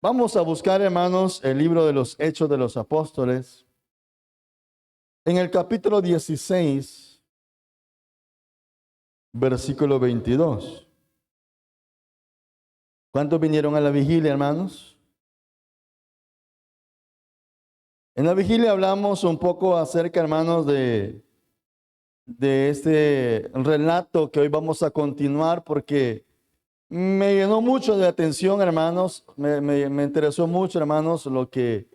Vamos a buscar, hermanos, el libro de los Hechos de los Apóstoles. En el capítulo 16, versículo 22. ¿Cuántos vinieron a la vigilia, hermanos? En la vigilia hablamos un poco acerca, hermanos, de este relato que hoy vamos a continuar porque me llenó mucho de atención, hermanos. Me interesó mucho, hermanos, lo que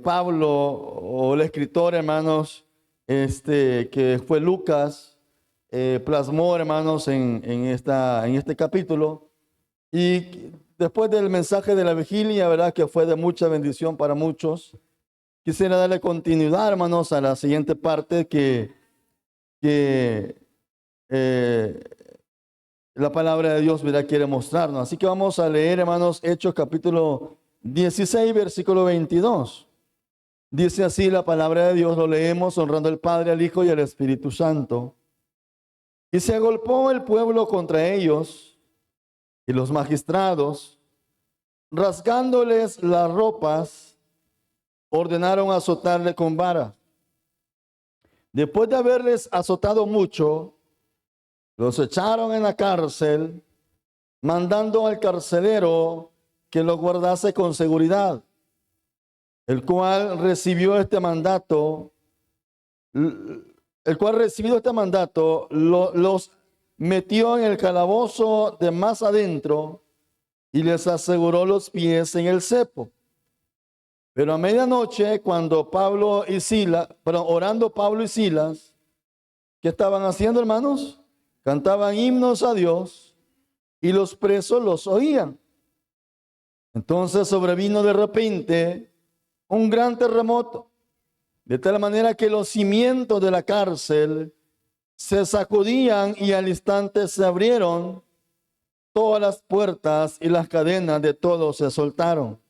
Pablo o el escritor, hermanos, que fue Lucas, plasmó, hermanos, en este capítulo. Y después del mensaje de la vigilia, verdad que fue de mucha bendición para muchos. Quisiera darle continuidad, hermanos, a la siguiente parte que eh, la palabra de Dios, ¿verdad?, quiere mostrarnos. Así que vamos a leer, hermanos, Hechos capítulo 16, versículo 22. Dice así la palabra de Dios, lo leemos honrando al Padre, al Hijo y al Espíritu Santo. Y se agolpó el pueblo contra ellos y los magistrados, rasgándoles las ropas, ordenaron azotarle con vara. Después de haberles azotado mucho, los echaron en la cárcel, mandando al carcelero que los guardase con seguridad, el cual recibió este mandato, los metió en el calabozo de más adentro y les aseguró los pies en el cepo. Pero a medianoche, cuando orando Pablo y Silas, ¿qué estaban haciendo, hermanos? Cantaban himnos a Dios y los presos los oían. Entonces sobrevino de repente un gran terremoto, de tal manera que los cimientos de la cárcel se sacudían y al instante se abrieron todas las puertas y las cadenas de todos se soltaron.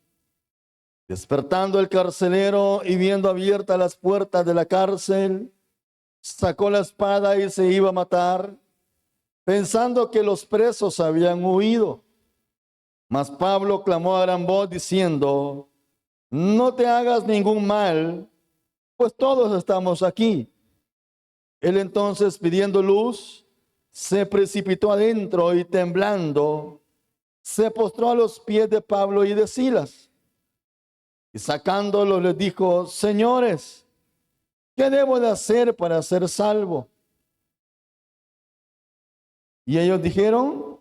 Despertando el carcelero y viendo abiertas las puertas de la cárcel, sacó la espada y se iba a matar, pensando que los presos habían huido. Mas Pablo clamó a gran voz diciendo: no te hagas ningún mal, pues todos estamos aquí. Él entonces, pidiendo luz, se precipitó adentro y temblando, se postró a los pies de Pablo y de Silas. Y sacándolos les dijo: señores, ¿qué debo de hacer para ser salvo? Y ellos dijeron: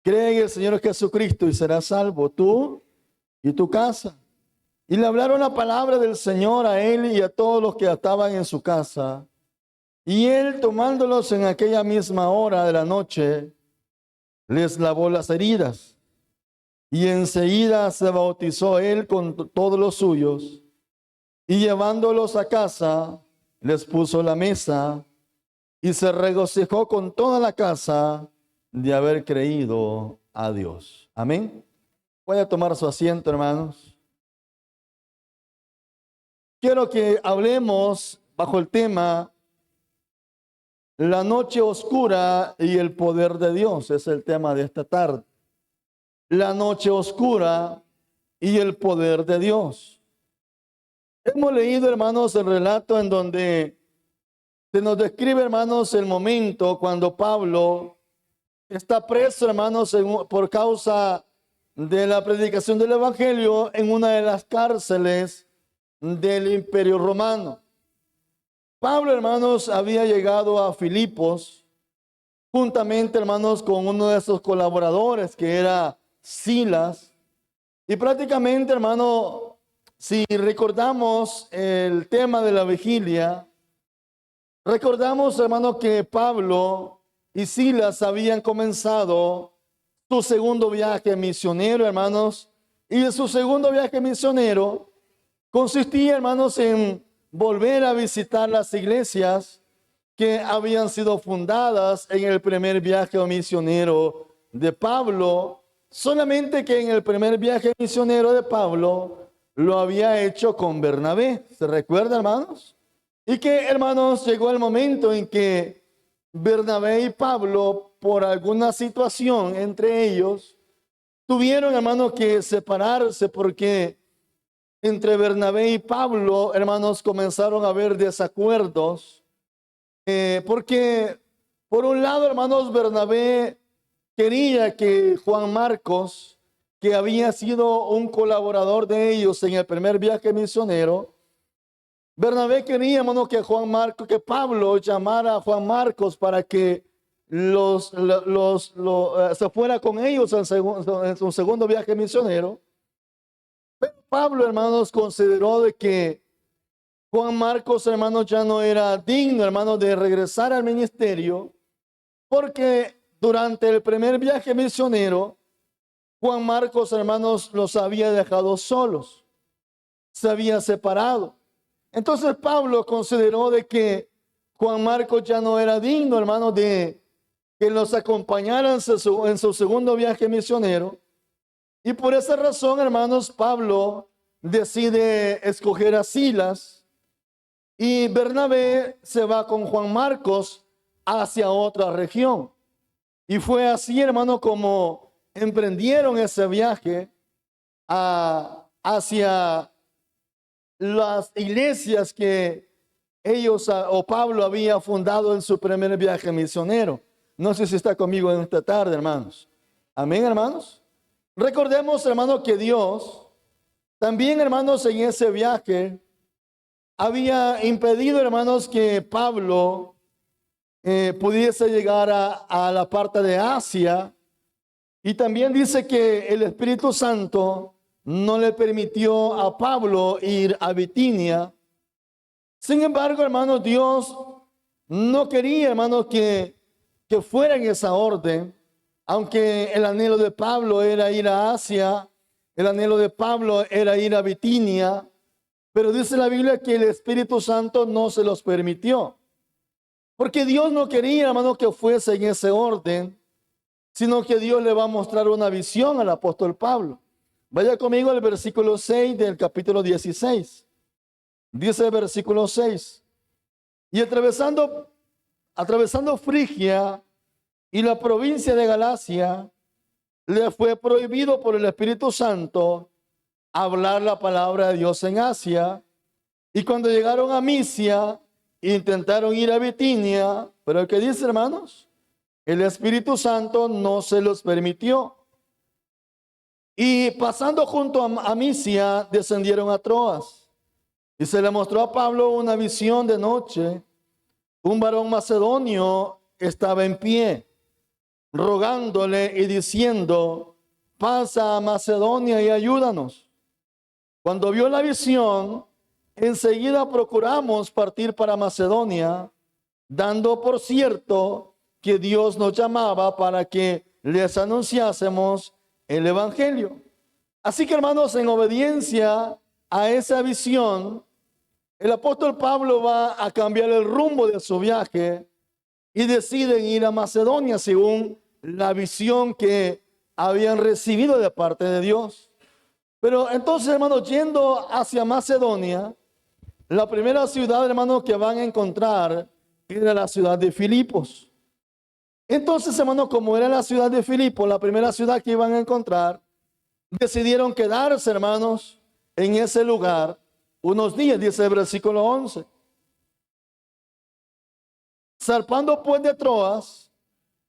cree en el Señor Jesucristo y serás salvo tú y tu casa. Y le hablaron la palabra del Señor a él y a todos los que estaban en su casa. Y él, tomándolos en aquella misma hora de la noche, les lavó las heridas. Y enseguida se bautizó él con todos los suyos. Y llevándolos a casa, les puso la mesa y se regocijó con toda la casa de haber creído a Dios. Amén. Puede tomar su asiento, hermanos. Quiero que hablemos bajo el tema la noche oscura y el poder de Dios. Es el tema de esta tarde. La noche oscura y el poder de Dios. Hemos leído, hermanos, el relato en donde se nos describe, hermanos, el momento cuando Pablo está preso, hermanos, por causa de la predicación del Evangelio en una de las cárceles del Imperio Romano. Pablo, hermanos, había llegado a Filipos juntamente, hermanos, con uno de sus colaboradores que era Silas. Y prácticamente, hermano, si recordamos el tema de la vigilia, recordamos, hermano, que Pablo y Silas habían comenzado su segundo viaje misionero, hermanos. Y su segundo viaje misionero consistía, hermanos, en volver a visitar las iglesias que habían sido fundadas en el primer viaje misionero de Pablo. Solamente que en el primer viaje misionero de Pablo lo había hecho con Bernabé. ¿Se recuerda, hermanos? Y que, hermanos, llegó el momento en que Bernabé y Pablo, por alguna situación entre ellos, tuvieron, hermanos, que separarse porque entre Bernabé y Pablo, hermanos, comenzaron a haber desacuerdos. Porque, por un lado, hermanos, Bernabé quería que Juan Marcos, que había sido un colaborador de ellos en el primer viaje misionero, Bernabé quería, hermano, que Pablo llamara a Juan Marcos para que se fuera con ellos en su segundo viaje misionero. Pero Pablo, hermanos, consideró de que Juan Marcos, hermanos, ya no era digno, hermanos, de regresar al ministerio, porque durante el primer viaje misionero, Juan Marcos, hermanos, los había dejado solos, se había separado. Entonces Pablo consideró de que Juan Marcos ya no era digno, hermanos, de que los acompañaran en su segundo viaje misionero. Y por esa razón, hermanos, Pablo decide escoger a Silas y Bernabé se va con Juan Marcos hacia otra región. Y fue así, hermano, como emprendieron ese viaje hacia las iglesias que ellos o Pablo había fundado en su primer viaje misionero. No sé si está conmigo en esta tarde, hermanos. Amén, hermanos. Recordemos, hermanos, que Dios también, hermanos, en ese viaje había impedido, hermanos, que Pablo pudiese llegar a la parte de Asia. Y también dice que el Espíritu Santo no le permitió a Pablo ir a Bitinia. Sin embargo, hermanos, Dios no quería, hermanos, que fuera en esa orden, aunque el anhelo de Pablo era ir a Asia, el anhelo de Pablo era ir a Bitinia, pero dice la Biblia que el Espíritu Santo no se los permitió, porque Dios no quería, hermanos, que fuese en ese orden, sino que Dios le va a mostrar una visión al apóstol Pablo. Vaya conmigo al versículo 6 del capítulo 16. Dice el versículo 6. Y atravesando Frigia y la provincia de Galacia, le fue prohibido por el Espíritu Santo hablar la palabra de Dios en Asia. Y cuando llegaron a Misia, intentaron ir a Bitinia, pero ¿qué dice, hermanos? El Espíritu Santo no se los permitió. Y pasando junto a Misia, descendieron a Troas. Y se le mostró a Pablo una visión de noche. Un varón macedonio estaba en pie, rogándole y diciendo: pasa a Macedonia y ayúdanos. Cuando vio la visión, enseguida procuramos partir para Macedonia, dando por cierto que Dios nos llamaba para que les anunciásemos el evangelio. Así que, hermanos, en obediencia a esa visión, el apóstol Pablo va a cambiar el rumbo de su viaje y deciden ir a Macedonia según la visión que habían recibido de parte de Dios. Pero entonces, hermanos, yendo hacia Macedonia, la primera ciudad, hermanos, que van a encontrar era la ciudad de Filipos. Entonces, hermanos, como era la ciudad de Filipos, la primera ciudad que iban a encontrar, decidieron quedarse, hermanos, en ese lugar unos días, dice el versículo 11. Zarpando pues de Troas,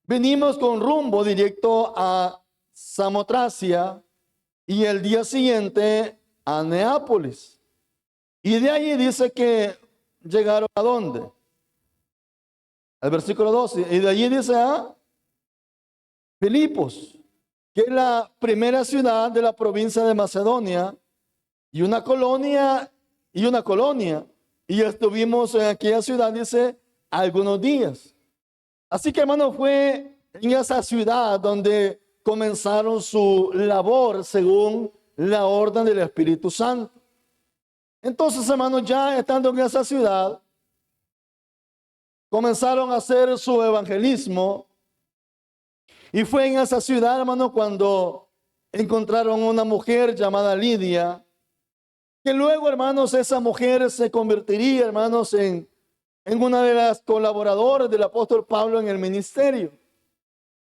venimos con rumbo directo a Samotracia y el día siguiente a Neápolis. Y de allí dice que llegaron ¿a dónde? El versículo 12. Y de allí dice a Filipos, que es la primera ciudad de la provincia de Macedonia, y una colonia. Y estuvimos en aquella ciudad, dice, algunos días. Así que, hermano, fue en esa ciudad donde comenzaron su labor según la orden del Espíritu Santo. Entonces, hermanos, ya estando en esa ciudad, comenzaron a hacer su evangelismo. Y fue en esa ciudad, hermano, cuando encontraron una mujer llamada Lidia, que luego, hermanos, esa mujer se convertiría, hermanos, en una de las colaboradoras del apóstol Pablo en el ministerio.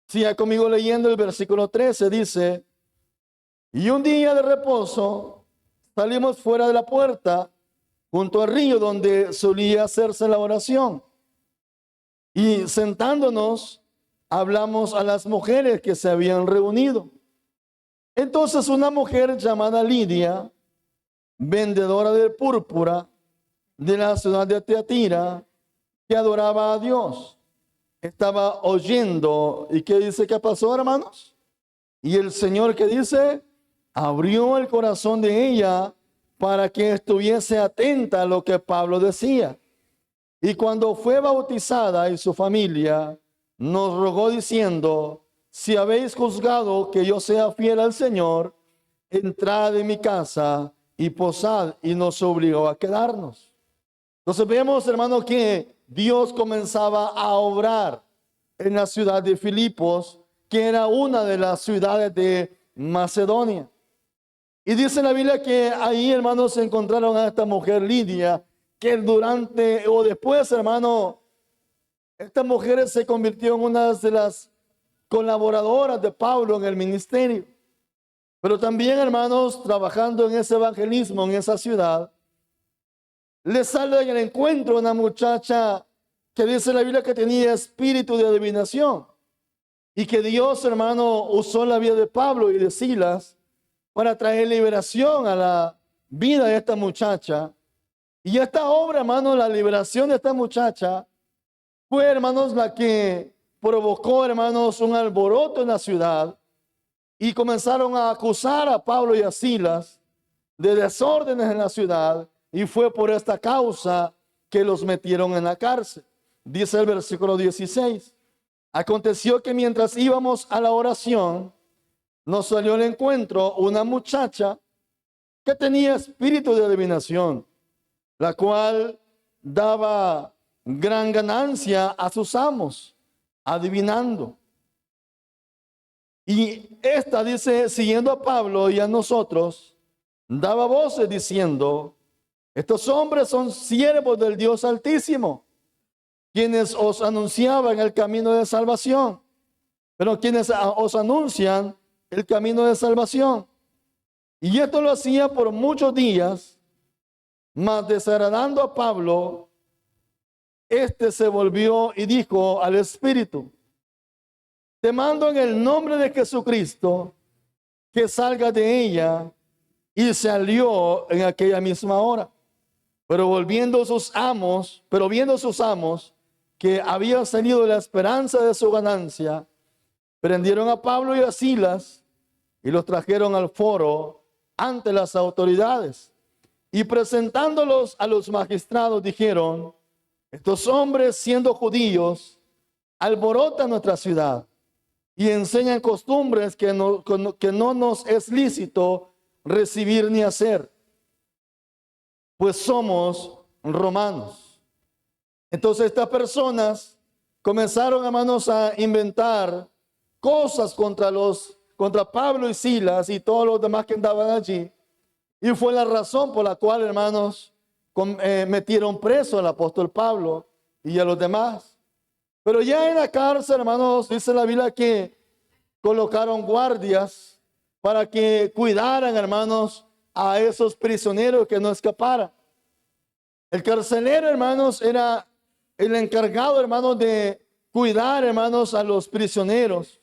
Siga conmigo leyendo el versículo 13, dice: Y un día de reposo salimos fuera de la puerta, junto al río donde solía hacerse la oración. Y sentándonos, hablamos a las mujeres que se habían reunido. Entonces una mujer llamada Lidia, vendedora de púrpura de la ciudad de Teatira, que adoraba a Dios, estaba oyendo. ¿Y qué dice que pasó, hermanos? Y el Señor, que dice, abrió el corazón de ella para que estuviese atenta a lo que Pablo decía. Y cuando fue bautizada y su familia, nos rogó diciendo, si habéis juzgado que yo sea fiel al Señor, entrad en mi casa y posad, y nos obligó a quedarnos. Entonces vemos, hermano, que Dios comenzaba a obrar en la ciudad de Filipos, que era una de las ciudades de Macedonia. Y dice la Biblia que ahí, hermanos, se encontraron a esta mujer Lidia, que durante o después, hermano, esta mujer se convirtió en una de las colaboradoras de Pablo en el ministerio. Pero también, hermanos, trabajando en ese evangelismo en esa ciudad, le sale en el encuentro una muchacha que dice la Biblia que tenía espíritu de adivinación, y que Dios, hermano, usó la vida de Pablo y de Silas para traer liberación a la vida de esta muchacha. Y esta obra, hermano, la liberación de esta muchacha, fue, hermanos, la que provocó, hermanos, un alboroto en la ciudad, y comenzaron a acusar a Pablo y a Silas de desórdenes en la ciudad, y fue por esta causa que los metieron en la cárcel. Dice el versículo 16. Aconteció que mientras íbamos a la oración, nos salió al encuentro una muchacha que tenía espíritu de adivinación, la cual daba gran ganancia a sus amos, adivinando. Y esta, dice, siguiendo a Pablo y a nosotros, daba voces diciendo, estos hombres son siervos del Dios Altísimo, quienes os anunciaban el camino de salvación. Pero quienes os anuncian el camino de salvación. Y esto lo hacía por muchos días, mas desagradando a Pablo, este se volvió y dijo al Espíritu, te mando en el nombre de Jesucristo que salga de ella, y salió en aquella misma hora. Pero viendo sus amos que había salido la esperanza de su ganancia, prendieron a Pablo y a Silas y los trajeron al foro ante las autoridades. Y presentándolos a los magistrados dijeron, estos hombres, siendo judíos, alborotan nuestra ciudad y enseñan costumbres que no nos es lícito recibir ni hacer, pues somos romanos. Entonces estas personas comenzaron, hermanos, a inventar cosas contra Pablo y Silas y todos los demás que andaban allí. Y fue la razón por la cual, hermanos, metieron preso al apóstol Pablo y a los demás. Pero ya en la cárcel, hermanos, dice la Biblia que colocaron guardias para que cuidaran, hermanos, a esos prisioneros que no escaparan. El carcelero, hermanos, era el encargado, hermanos, de cuidar, hermanos, a los prisioneros.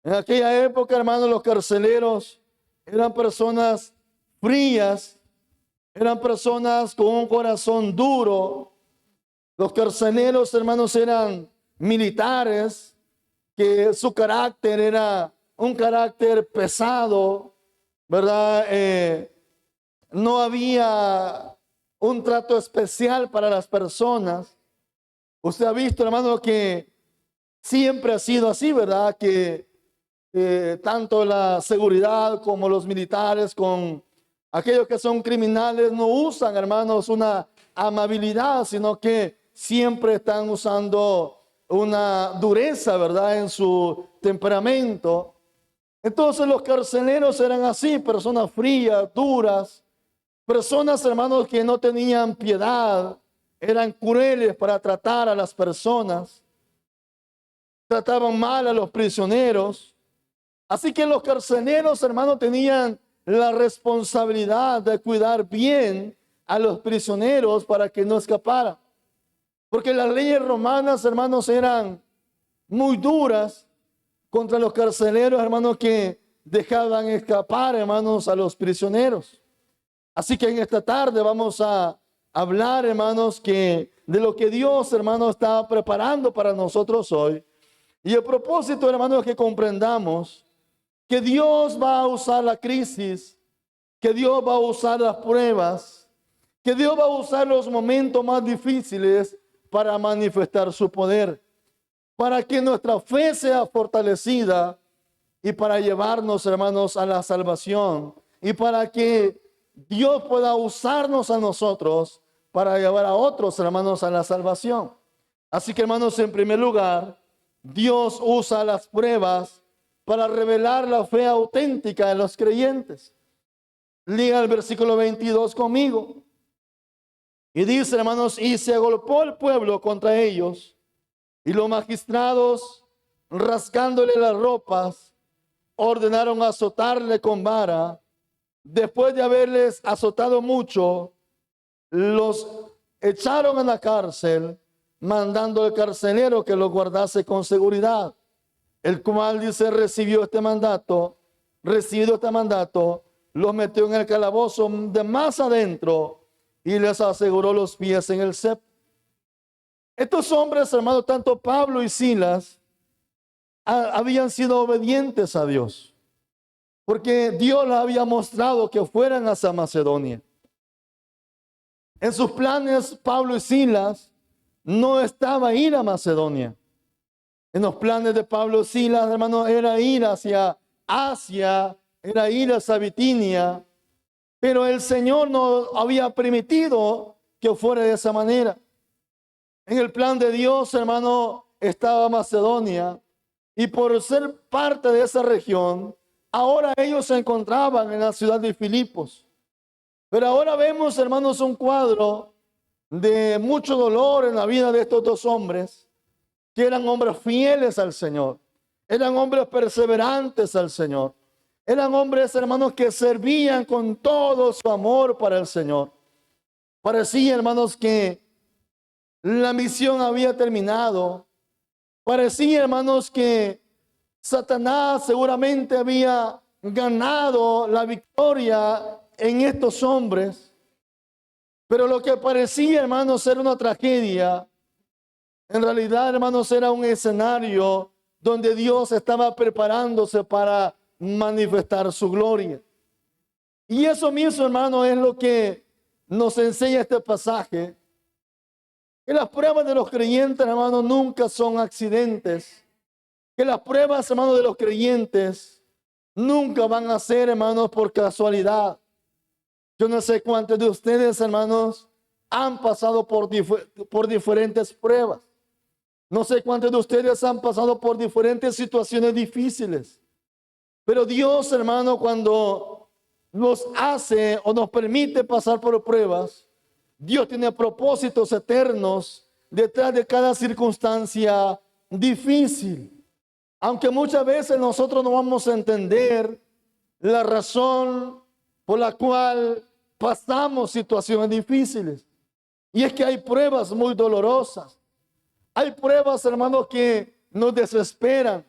En aquella época, hermanos, los carceleros eran personas frías, eran personas con un corazón duro. Los carceleros, hermanos, eran militares, que su carácter era un carácter pesado, ¿verdad? No había un trato especial para las personas. Usted ha visto, hermano, que siempre ha sido así, ¿verdad? Que tanto la seguridad como los militares con aquellos que son criminales no usan, hermanos, una amabilidad, sino que siempre están usando una dureza, ¿verdad? En su temperamento. Entonces los carceleros eran así, personas frías, duras, personas, hermanos, que no tenían piedad, eran crueles para tratar a las personas, trataban mal a los prisioneros, Así que los carceleros, hermanos, tenían la responsabilidad de cuidar bien a los prisioneros para que no escaparan. Porque las leyes romanas, hermanos, eran muy duras contra los carceleros, hermanos, que dejaban escapar, hermanos, a los prisioneros. Así que en esta tarde vamos a hablar, hermanos, que de lo que Dios, hermanos, está preparando para nosotros hoy. Y el propósito, hermanos, es que comprendamos que Dios va a usar la crisis, que Dios va a usar las pruebas, que Dios va a usar los momentos más difíciles para manifestar su poder, para que nuestra fe sea fortalecida y para llevarnos, hermanos, a la salvación y para que Dios pueda usarnos a nosotros para llevar a otros, hermanos, a la salvación. Así que, hermanos, en primer lugar, Dios usa las pruebas para revelar la fe auténtica de los creyentes. Lea el versículo 22 conmigo. Y dice, hermanos, y se agolpó el pueblo contra ellos, y los magistrados, rasgándole las ropas, ordenaron azotarle con vara. Después de haberles azotado mucho, los echaron en la cárcel, mandando al carcelero que los guardase con seguridad, el cual, dice, recibido este mandato, los metió en el calabozo de más adentro y les aseguró los pies en el cepo. Estos hombres, hermanos, tanto Pablo y Silas, habían sido obedientes a Dios, porque Dios les había mostrado que fueran hacia Macedonia. En sus planes, Pablo y Silas no estaba ir a Macedonia. En los planes de Pablo y Silas, hermanos, era ir hacia Asia, era ir hacia Bitinia, pero el Señor no había permitido que fuera de esa manera. En el plan de Dios, hermano, estaba Macedonia, y por ser parte de esa región, ahora ellos se encontraban en la ciudad de Filipos. Pero ahora vemos, hermanos, un cuadro de mucho dolor en la vida de estos dos hombres, que eran hombres fieles al Señor, eran hombres perseverantes al Señor, eran hombres, hermanos, que servían con todo su amor para el Señor. Parecía, hermanos, que la misión había terminado. Parecía, hermanos, que Satanás seguramente había ganado la victoria en estos hombres. Pero lo que parecía, hermanos, era una tragedia, en realidad, hermanos, era un escenario donde Dios estaba preparándose para manifestar su gloria. Y eso mismo, hermano, es lo que nos enseña este pasaje. Que las pruebas de los creyentes, hermanos, nunca son accidentes. Que las pruebas, hermanos, de los creyentes nunca van a ser, hermanos, por casualidad. Yo no sé cuántos de ustedes, hermanos, han pasado por diferentes pruebas. No sé cuántos de ustedes han pasado por diferentes situaciones difíciles. Pero Dios, hermano, cuando nos hace o nos permite pasar por pruebas, Dios tiene propósitos eternos detrás de cada circunstancia difícil. Aunque muchas veces nosotros no vamos a entender la razón por la cual pasamos situaciones difíciles. Y es que hay pruebas muy dolorosas. Hay pruebas, hermanos, que nos desesperan.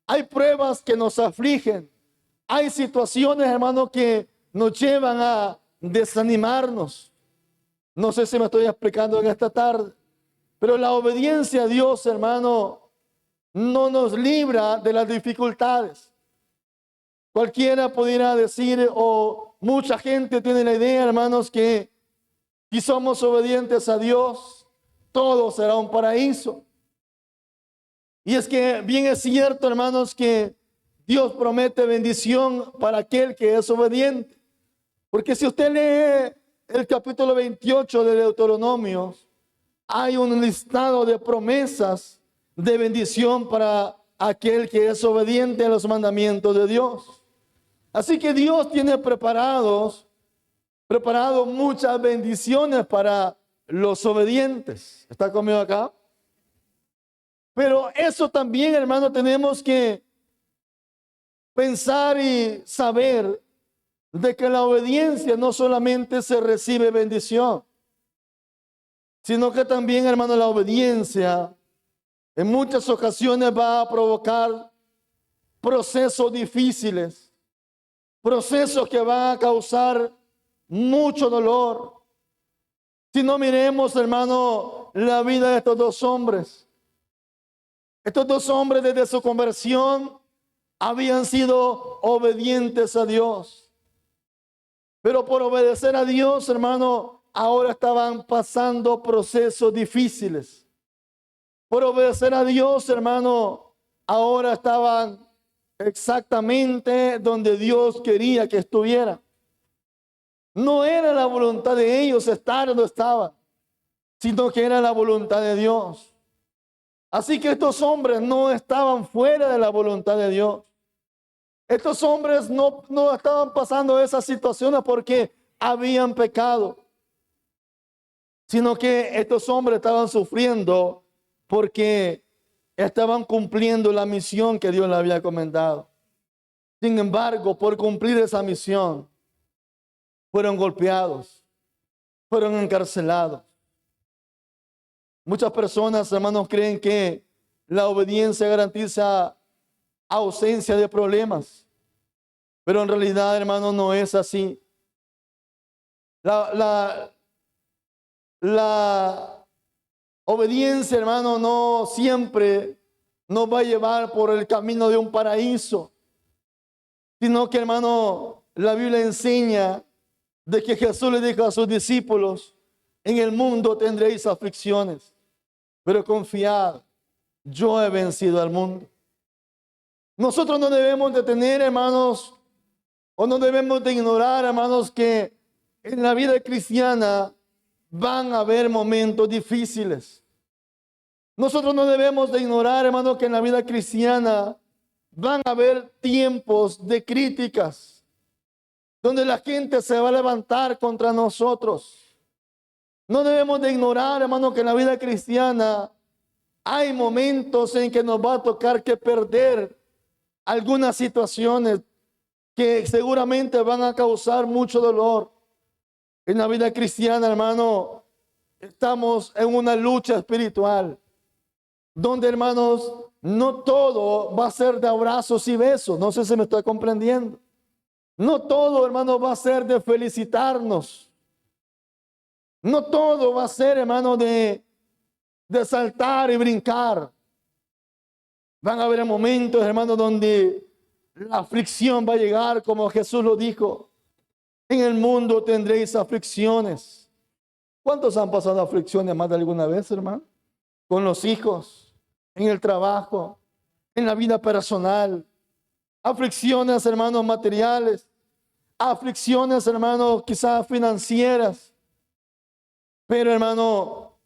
Hay pruebas que nos afligen. Hay situaciones, hermanos, que nos llevan a desanimarnos. No sé si me estoy explicando en esta tarde, pero la obediencia a Dios, hermano, no nos libra de las dificultades. Cualquiera pudiera decir, o mucha gente tiene la idea, hermanos, que si somos obedientes a Dios, todo será un paraíso. Y es que bien es cierto, hermanos, que Dios promete bendición para aquel que es obediente. Porque si usted lee el capítulo 28 de Deuteronomio, hay un listado de promesas de bendición para aquel que es obediente a los mandamientos de Dios. Así que Dios tiene preparado muchas bendiciones para los obedientes. ¿Está conmigo acá? Pero eso también, hermano, tenemos que pensar y saber de que la obediencia no solamente se recibe bendición, sino que también, hermano, la obediencia en muchas ocasiones va a provocar procesos difíciles, procesos que van a causar mucho dolor. Si no miremos, hermano, la vida de estos dos hombres. Estos dos hombres desde su conversión habían sido obedientes a Dios. Pero por obedecer a Dios, hermano, ahora estaban pasando procesos difíciles. Por obedecer a Dios, hermano, ahora estaban exactamente donde Dios quería que estuvieran. No era la voluntad de ellos estar donde estaban, sino que era la voluntad de Dios. Así que estos hombres no estaban fuera de la voluntad de Dios. Estos hombres no estaban pasando esas situaciones porque habían pecado, sino que estos hombres estaban sufriendo porque estaban cumpliendo la misión que Dios les había encomendado. Sin embargo, por cumplir esa misión, fueron golpeados, fueron encarcelados. Muchas personas, hermanos, creen que la obediencia garantiza ausencia de problemas, pero en realidad, hermanos, no es así. La obediencia, hermano, no siempre nos va a llevar por el camino de un paraíso, sino que, hermano, la Biblia enseña de que Jesús le dijo a sus discípulos: en el mundo tendréis aflicciones, pero confiad, yo he vencido al mundo. Nosotros no debemos de tener, hermanos, o no debemos de ignorar, hermanos, que en la vida cristiana van a haber momentos difíciles. Nosotros no debemos de ignorar, hermanos, que en la vida cristiana van a haber tiempos de críticas, donde la gente se va a levantar contra nosotros. No debemos de ignorar, hermano, que en la vida cristiana hay momentos en que nos va a tocar que perder algunas situaciones que seguramente van a causar mucho dolor. En la vida cristiana, hermano, estamos en una lucha espiritual, donde, hermanos, no todo va a ser de abrazos y besos. No sé si me estoy comprendiendo. No todo, hermano, va a ser de felicitarnos. No todo va a ser, hermano, de saltar y brincar. Van a haber momentos, hermano, donde la aflicción va a llegar, como Jesús lo dijo: en el mundo tendréis aflicciones. ¿Cuántos han pasado aflicciones más de alguna vez, hermano? Con los hijos, en el trabajo, en la vida personal. Aflicciones, hermanos, materiales. Aflicciones, hermanos, quizás financieras. Pero, hermano,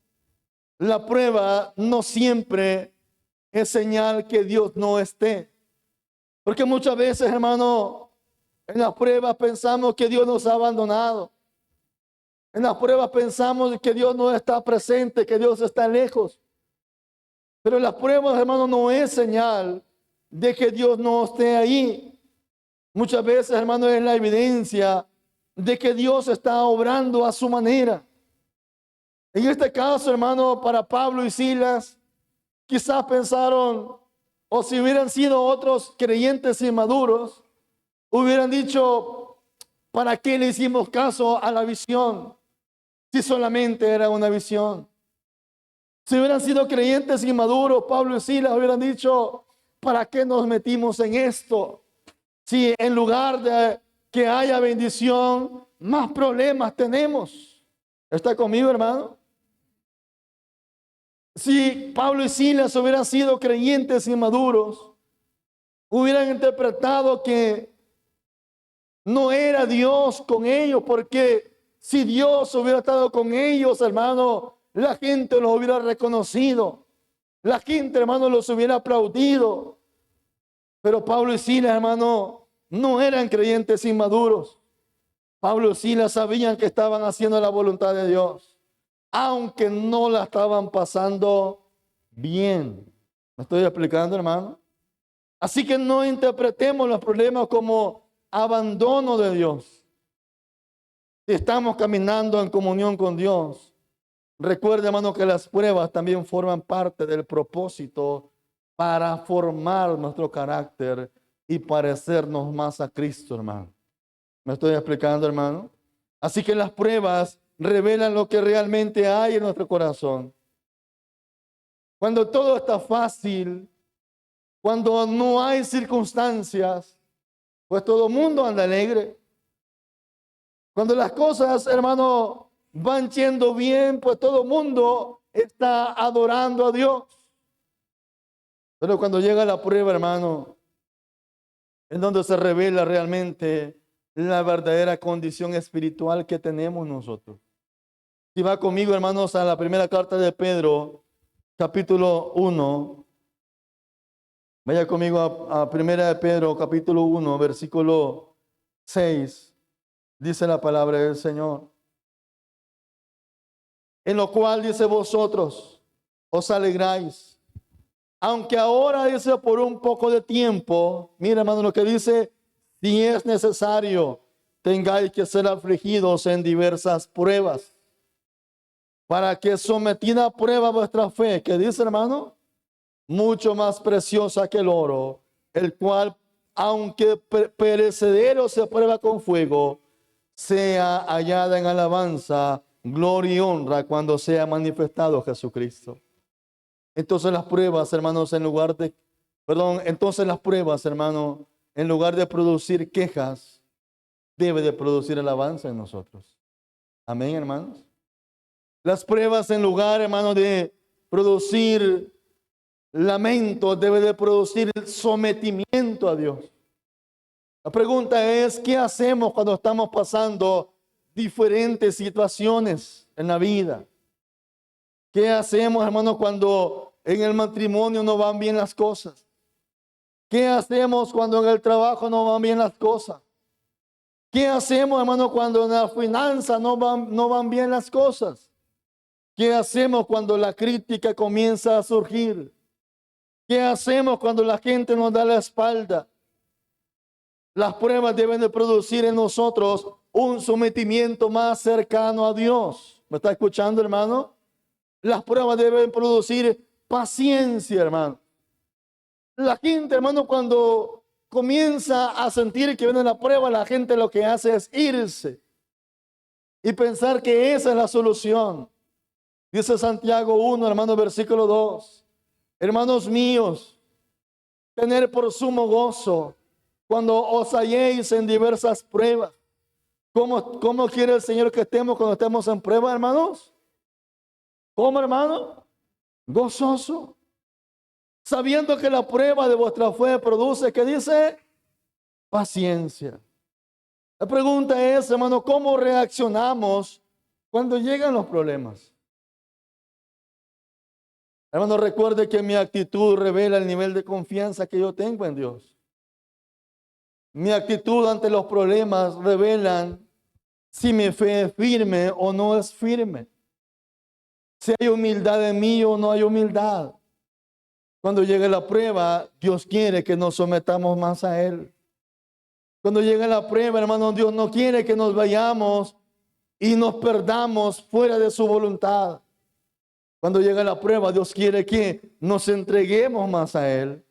la prueba no siempre es señal que Dios no esté. Porque muchas veces, hermano, en las pruebas pensamos que Dios nos ha abandonado. En las pruebas pensamos que Dios no está presente, que Dios está lejos. Pero las pruebas, hermano, no es señal de que Dios no esté ahí. Muchas veces, hermano, es la evidencia de que Dios está obrando a su manera. En este caso, hermano, para Pablo y Silas, quizás pensaron, o si hubieran sido otros creyentes inmaduros, hubieran dicho: ¿para qué le hicimos caso a la visión si solamente era una visión? Si hubieran sido creyentes inmaduros, Pablo y Silas hubieran dicho: ¿para qué nos metimos en esto? Si en lugar de que haya bendición, más problemas tenemos. ¿Está conmigo, hermano? Si Pablo y Silas hubieran sido creyentes inmaduros, hubieran interpretado que no era Dios con ellos, porque si Dios hubiera estado con ellos, hermano, la gente los hubiera reconocido. La gente, hermano, los hubiera aplaudido. Pero Pablo y Silas, hermano, no eran creyentes inmaduros. Pablo y Silas sabían que estaban haciendo la voluntad de Dios, aunque no la estaban pasando bien. ¿Me estoy explicando, hermano? Así que no interpretemos los problemas como abandono de Dios. Si estamos caminando en comunión con Dios, recuerde, hermano, que las pruebas también forman parte del propósito para formar nuestro carácter y parecernos más a Cristo, hermano. ¿Me estoy explicando, hermano? Así que las pruebas revelan lo que realmente hay en nuestro corazón. Cuando todo está fácil, cuando no hay circunstancias, pues todo el mundo anda alegre. Cuando las cosas, hermano, van yendo bien, pues todo el mundo está adorando a Dios. Pero cuando llega la prueba, hermano, en donde se revela realmente la verdadera condición espiritual que tenemos nosotros. Si va conmigo, hermanos, a la primera carta de Pedro, capítulo 1. Vaya conmigo a primera de Pedro, capítulo 1, versículo 6. Dice la palabra del Señor. En lo cual dice vosotros, os alegráis. Aunque ahora dice por un poco de tiempo, mira, hermano, lo que dice, si es necesario, tengáis que ser afligidos en diversas pruebas, para que sometida a prueba vuestra fe, que dice, hermano, mucho más preciosa que el oro, el cual, aunque perecedero se prueba con fuego, sea hallada en alabanza, gloria y honra cuando sea manifestado Jesucristo. Entonces las pruebas, hermanos, entonces las pruebas, hermano, en lugar de producir quejas, debe de producir alabanza en nosotros. Amén, hermanos. Las pruebas, en lugar, hermano, de producir lamento, debe de producir sometimiento a Dios. La pregunta es, ¿qué hacemos cuando estamos pasando diferentes situaciones en la vida? ¿Qué hacemos, hermano, cuando en el matrimonio no van bien las cosas? ¿Qué hacemos cuando en el trabajo no van bien las cosas? ¿Qué hacemos, hermano, cuando en la finanza no van bien las cosas? ¿Qué hacemos cuando la crítica comienza a surgir? ¿Qué hacemos cuando la gente nos da la espalda? Las pruebas deben de producir en nosotros un sometimiento más cercano a Dios. ¿Me está escuchando, hermano? Las pruebas deben producir paciencia, hermano. La gente, hermano, cuando comienza a sentir que viene la prueba, la gente lo que hace es irse y pensar que esa es la solución. Dice Santiago 1, hermano, versículo 2. Hermanos míos, tener por sumo gozo cuando os halléis en diversas pruebas. ¿Cómo quiere el Señor que estemos cuando estemos en prueba, hermanos? ¿Cómo, hermano? Gozoso. Sabiendo que la prueba de vuestra fe produce, ¿qué dice? Paciencia. La pregunta es, hermano, ¿cómo reaccionamos cuando llegan los problemas? Hermano, recuerde que mi actitud revela el nivel de confianza que yo tengo en Dios. Mi actitud ante los problemas revelan si mi fe es firme o no es firme. Si hay humildad en mí o no hay humildad. Cuando llegue la prueba, Dios quiere que nos sometamos más a Él. Cuando llegue la prueba, hermano, Dios no quiere que nos vayamos y nos perdamos fuera de su voluntad. Cuando llegue la prueba, Dios quiere que nos entreguemos más a Él.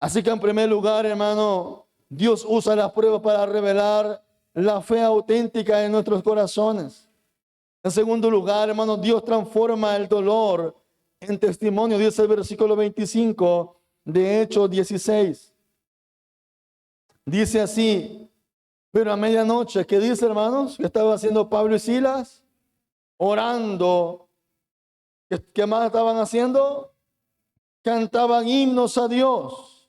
Así que en primer lugar, hermano, Dios usa la prueba para revelar la fe auténtica en nuestros corazones. En segundo lugar, hermano, Dios transforma el dolor en testimonio, dice el versículo 25 de Hechos 16. Dice así, pero a medianoche, ¿qué dice, hermanos? ¿Qué estaba haciendo Pablo y Silas? Orando. ¿Qué más estaban haciendo? Cantaban himnos a Dios.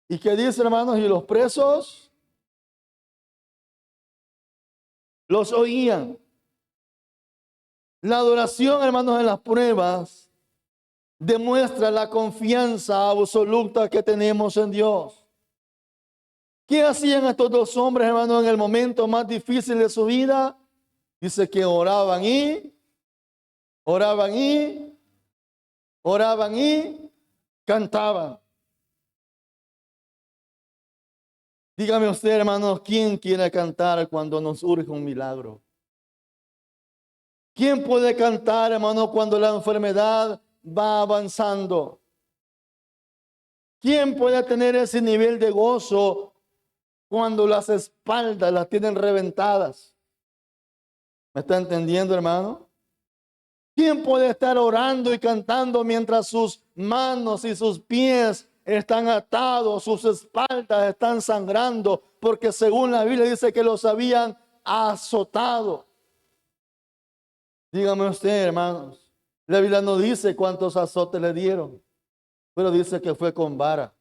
¿Y qué dice, hermanos? Y los presos los oían. La adoración, hermanos, en las pruebas demuestra la confianza absoluta que tenemos en Dios. ¿Qué hacían estos dos hombres, hermanos, en el momento más difícil de su vida? Dice que oraban y cantaban. Dígame usted, hermanos, ¿quién quiere cantar cuando nos urge un milagro? ¿Quién puede cantar, hermano, cuando la enfermedad va avanzando? ¿Quién puede tener ese nivel de gozo cuando las espaldas las tienen reventadas? ¿Me está entendiendo, hermano? ¿Quién puede estar orando y cantando mientras sus manos y sus pies están atados, sus espaldas están sangrando? Porque según la Biblia dice que los habían azotado. Dígame usted, hermanos, la Biblia no dice cuántos azotes le dieron, pero dice que fue con vara.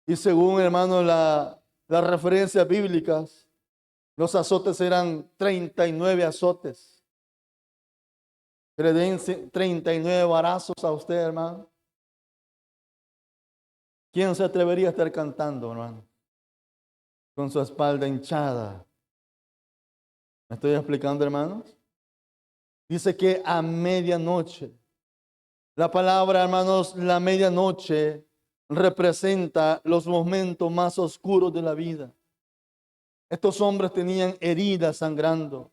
Y según, hermanos, las referencias bíblicas, los azotes eran 39 azotes. Le den 39 varazos a usted, hermano. ¿Quién se atrevería a estar cantando, hermano? Con su espalda hinchada. ¿Me estoy explicando, hermanos? Dice que a medianoche. La palabra, hermanos, la medianoche representa los momentos más oscuros de la vida. Estos hombres tenían heridas sangrando,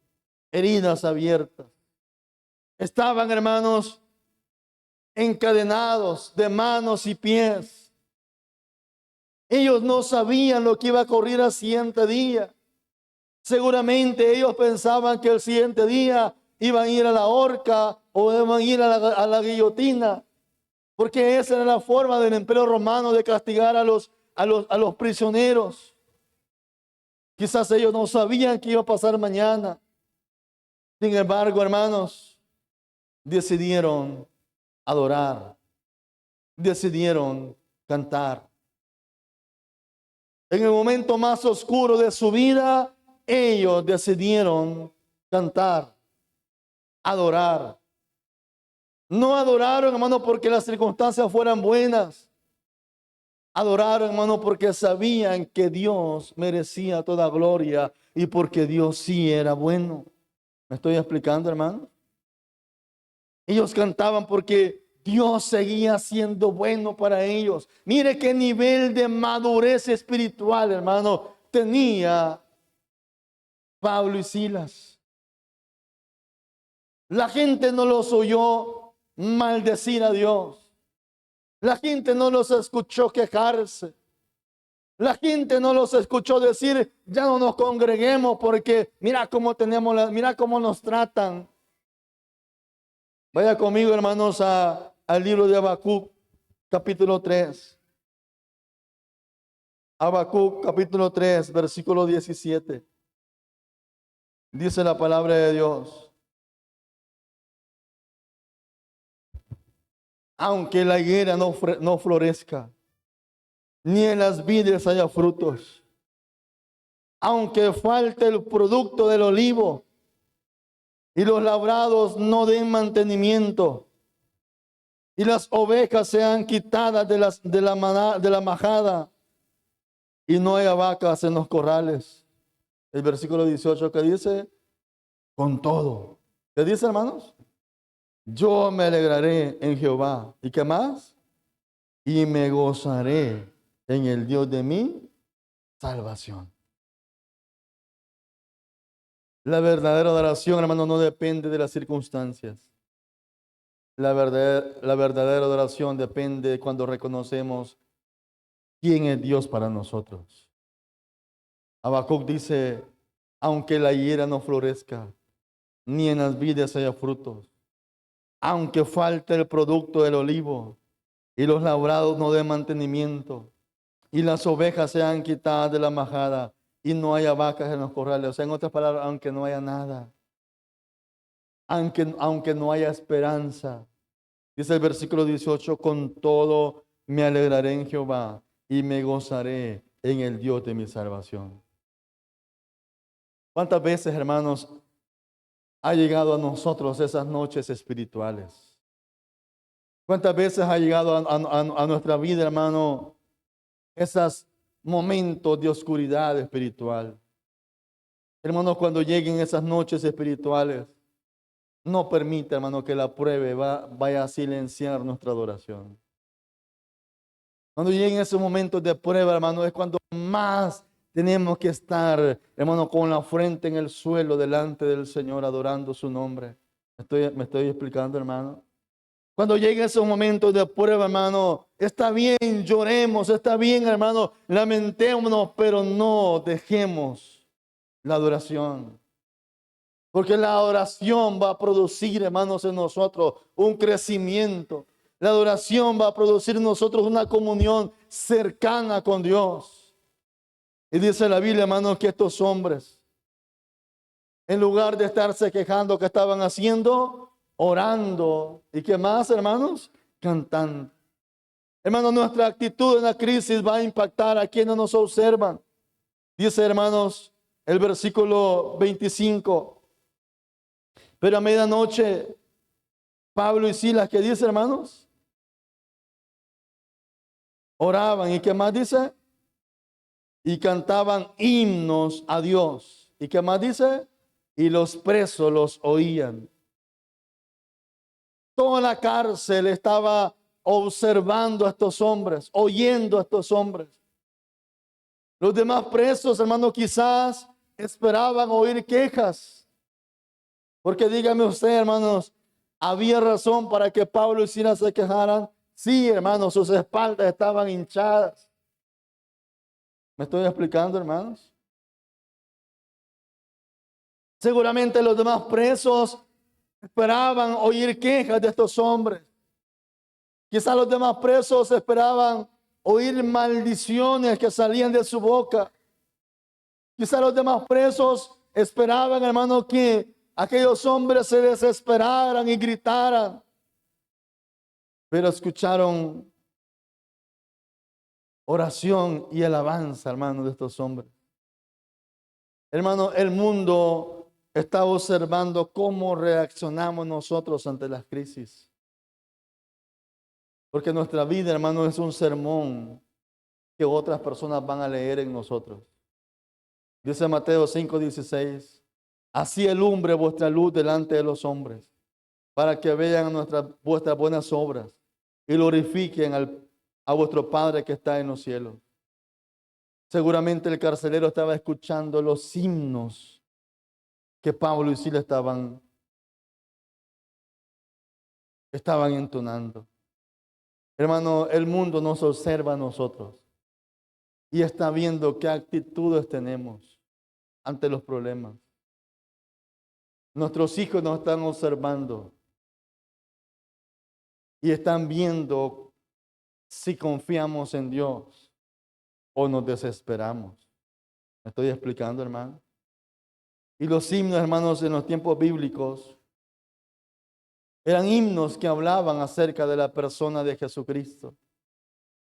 heridas abiertas. Estaban, hermanos, encadenados de manos y pies. Ellos no sabían lo que iba a ocurrir al siguiente día. Seguramente ellos pensaban que el siguiente día iban a ir a la horca o iban a ir a la guillotina, porque esa era la forma del Imperio Romano de castigar a los prisioneros. Quizás ellos no sabían qué iba a pasar mañana. Sin embargo, hermanos, decidieron adorar, decidieron cantar. En el momento más oscuro de su vida, ellos decidieron cantar, adorar. No adoraron, hermano, porque las circunstancias fueran buenas. Adoraron, hermano, porque sabían que Dios merecía toda gloria y porque Dios sí era bueno. ¿Me estoy explicando, hermano? Ellos cantaban porque Dios seguía siendo bueno para ellos. Mire qué nivel de madurez espiritual, hermano, tenía Pablo y Silas. La gente no los oyó maldecir a Dios. La gente no los escuchó quejarse. La gente no los escuchó decir, ya no nos congreguemos porque mira cómo mira cómo nos tratan. Vaya conmigo, hermanos, al libro de Habacuc, capítulo 3. Habacuc, capítulo 3, versículo 17. Dice la palabra de Dios. Aunque la higuera no florezca, ni en las vides haya frutos, aunque falte el producto del olivo y los labrados no den mantenimiento, y las ovejas sean quitadas de la majada, y no haya vacas en los corrales. El versículo 18 que dice, con todo. ¿Qué dice, hermanos? Yo me alegraré en Jehová. ¿Y qué más? Y me gozaré en el Dios de mi salvación. La verdadera adoración, hermano, no depende de las circunstancias. La verdadera adoración depende de cuando reconocemos quién es Dios para nosotros. Habacuc dice, aunque la higuera no florezca, ni en las vides haya frutos, aunque falte el producto del olivo, y los labrados no den mantenimiento, y las ovejas sean quitadas de la majada, y no haya vacas en los corrales. O sea, en otras palabras, aunque no haya nada, aunque no haya esperanza. Dice el versículo 18, con todo me alegraré en Jehová, y me gozaré en el Dios de mi salvación. ¿Cuántas veces, hermanos, ha llegado a nosotros esas noches espirituales? ¿Cuántas veces ha llegado a nuestra vida, hermano, esos momentos de oscuridad espiritual? Hermanos, cuando lleguen esas noches espirituales, no permita, hermano, que la prueba vaya a silenciar nuestra adoración. Cuando lleguen esos momentos de prueba, hermano, es cuando más tenemos que estar, hermano, con la frente en el suelo delante del Señor, adorando su nombre. Me estoy explicando, hermano. Cuando lleguen esos momentos de prueba, hermano, está bien, lloremos, está bien, hermano, lamentémonos, pero no dejemos la adoración. Porque la adoración va a producir, hermanos, en nosotros un crecimiento. La adoración va a producir en nosotros una comunión cercana con Dios. Y dice la Biblia, hermanos, que estos hombres, en lugar de estarse quejando, ¿qué estaban haciendo? Orando. ¿Y qué más, hermanos? Cantando. Hermanos, nuestra actitud en la crisis va a impactar a quienes nos observan. Dice, hermanos, el versículo 25. Pero a medianoche, Pablo y Silas, ¿qué dice, hermanos? Oraban. ¿Y qué más dice? Y cantaban himnos a Dios. ¿Y qué más dice? Y los presos los oían. Toda la cárcel estaba observando a estos hombres, oyendo a estos hombres. Los demás presos, hermanos, quizás esperaban oír quejas. Porque dígame usted, hermanos, ¿había razón para que Pablo y Silas se quejaran? Sí, hermanos, sus espaldas estaban hinchadas. ¿Me estoy explicando, hermanos? Seguramente los demás presos esperaban oír quejas de estos hombres. Quizás los demás presos esperaban oír maldiciones que salían de su boca. Quizás los demás presos esperaban, hermano, que aquellos hombres se desesperaran y gritaran. Pero escucharon oración y alabanza, hermano, de estos hombres. Hermano, el mundo está observando cómo reaccionamos nosotros ante las crisis. Porque nuestra vida, hermano, es un sermón que otras personas van a leer en nosotros. Dice Mateo 5:16, así alumbre vuestra luz delante de los hombres, para que vean vuestras buenas obras y glorifiquen a vuestro Padre que está en los cielos. Seguramente el carcelero estaba escuchando los himnos que Pablo y Silas estaban entonando. Hermano, el mundo nos observa a nosotros y está viendo qué actitudes tenemos ante los problemas. Nuestros hijos nos están observando y están viendo si confiamos en Dios o nos desesperamos. ¿Me estoy explicando, hermano? Y los himnos, hermanos, en los tiempos bíblicos eran himnos que hablaban acerca de la persona de Jesucristo.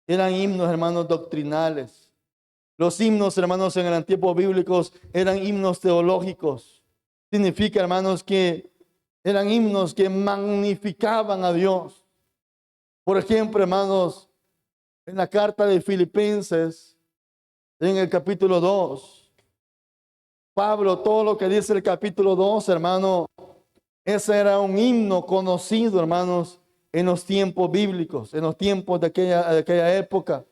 Eran himnos, hermanos, doctrinales. Los himnos, hermanos, en el tiempo bíblicos eran himnos teológicos. Significa, hermanos, que eran himnos que magnificaban a Dios. Por ejemplo, hermanos, en la carta de Filipenses, en el capítulo 2, Pablo, todo lo que dice el capítulo 2, hermano, ese era un himno conocido, hermanos, en los tiempos bíblicos, en los tiempos de aquella época.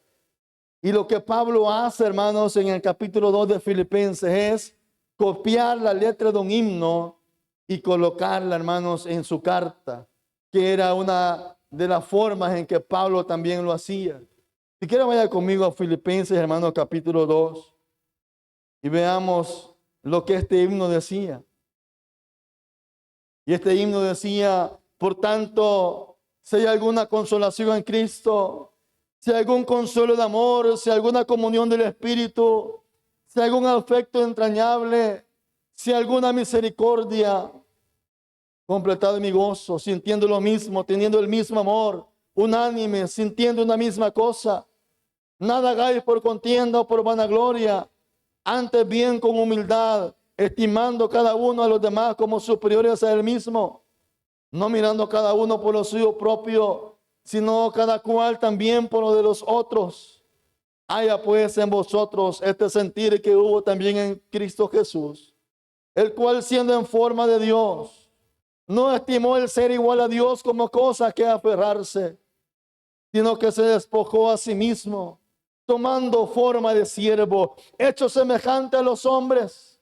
Y lo que Pablo hace, hermanos, en el capítulo 2 de Filipenses es copiar la letra de un himno y colocarla, hermanos, en su carta, que era una de las formas en que Pablo también lo hacía. Si quieren, vaya conmigo a Filipenses, hermanos, capítulo 2, y veamos lo que este himno decía. Y este himno decía, por tanto, si hay alguna consolación en Cristo, si hay algún consuelo de amor, si hay alguna comunión del Espíritu, si hay algún afecto entrañable, si hay alguna misericordia, completad mi gozo, sintiendo lo mismo, teniendo el mismo amor, unánime, sintiendo una misma cosa. Nada hagáis por contienda o por vanagloria, antes bien con humildad, estimando cada uno a los demás como superiores a él mismo, no mirando cada uno por lo suyo propio, sino cada cual también por lo de los otros. Haya pues en vosotros este sentir que hubo también en Cristo Jesús, el cual siendo en forma de Dios, no estimó el ser igual a Dios como cosa que aferrarse, sino que se despojó a sí mismo, tomando forma de siervo, hecho semejante a los hombres.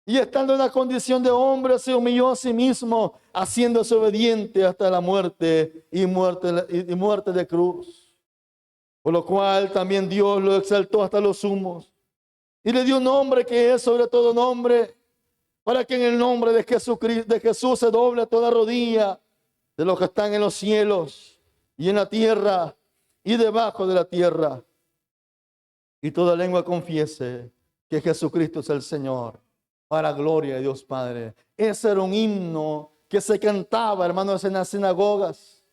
Y estando en la condición de hombre, se humilló a sí mismo, haciéndose obediente hasta la muerte y muerte de cruz. Por lo cual también Dios lo exaltó hasta los sumos y le dio un nombre que es sobre todo nombre, para que en el nombre de Jesús se doble toda rodilla de los que están en los cielos y en la tierra y debajo de la tierra, y toda lengua confiese que Jesucristo es el Señor, para gloria de Dios Padre. Ese era un himno que se cantaba, hermanos, en las sinagogas.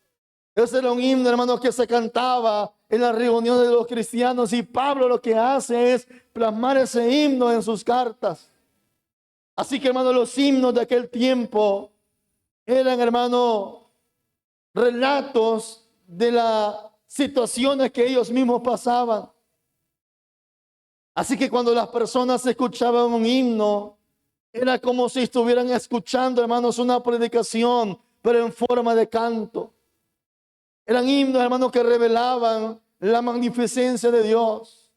Ese era un himno, hermanos, que se cantaba en las reuniones de los cristianos, y Pablo lo que hace es plasmar ese himno en sus cartas. Así que, hermanos, los himnos de aquel tiempo eran, hermanos, relatos de las situaciones que ellos mismos pasaban. Así que cuando las personas escuchaban un himno, era como si estuvieran escuchando, hermanos, una predicación, pero en forma de canto. Eran himnos, hermanos, que revelaban la magnificencia de Dios.